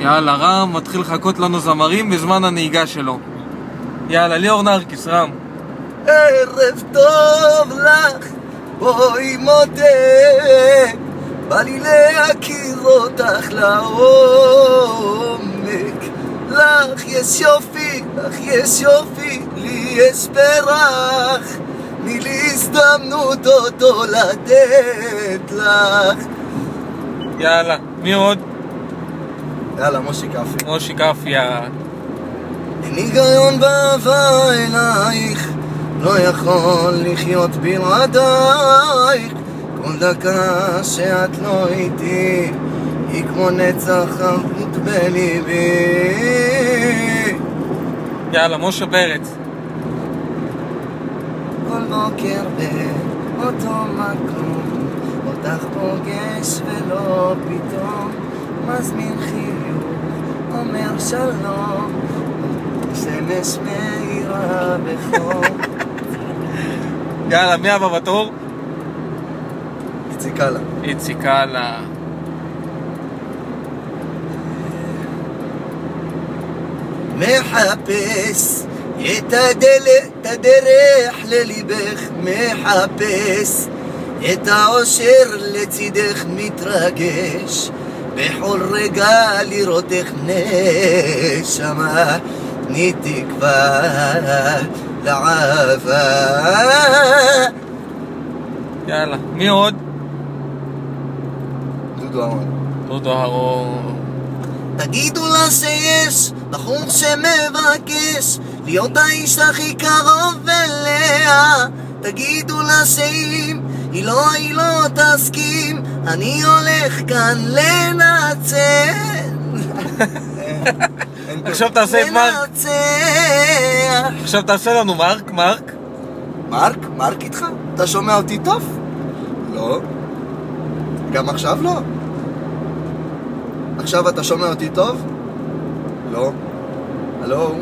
יאללה, רם מתחיל לחכות לנו זמרים בזמן הנהיגה שלו. יאללה, ליאור נרקיס, רם. ערב טוב לך, בואי מותק, בא לי להכיר אותך לעומק. לך יש יופי, לך יש יופי, לי יש פרח, תני לי הזדמנות אותו לתת לך. יאללה, מי עוד? יאללה, מושי קפי. מושי קפי. אין היגיון באהבה אלייך, לא יכול לחיות בלעדייך. כל דקה שאת לא איתי היא כמו נצח חרוט בליבי. יאללה, משה פרץ. כל בוקר באותו מקום, אותך פוגש ולא פתאום מזמין חיוך, אומר שלום, שמש מאירה בחור. יאללה, מי הבא בתור? איציק קלה. איציק קלה. מחפש את הדרך לליבך, מחפש את האושר לצידך, מתרגש בכל רגע לראותך נשמה, תני תקווה לעבר. יאללה, מי עוד? דודו אהרון. דודו אהרון. תגידו לה שיש בחור שמבקש להיות האיש הכי קרוב אליה. תגידו לה שאם היא לא תסכים, אני הולך כאן לנצח. עכשיו תעשה את מרק. עכשיו תעשה לנו מרק. מרק איתך? אתה שומע אותי טוב? לא. גם עכשיו לא. עכשיו אתה שומע אותי טוב? לא. הלו?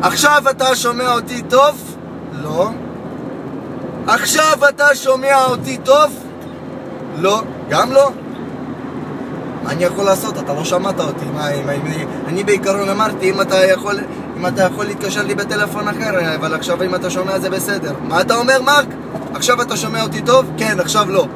עכשיו אתה שומע אותי טוב? לא. עכשיו אתה שומע אותי טוב? לא. גם לא. מה אני יכול לעשות? אתה לא שמעת אותי. אני בעיקרון אמרתי אם אתה יכול להתקשר לי בטלפון אחר, אבל עכשיו אם אתה שומע זה בסדר. מה אתה אומר, מרק? עכשיו אתה שומע אותי טוב? כן, עכשיו לא.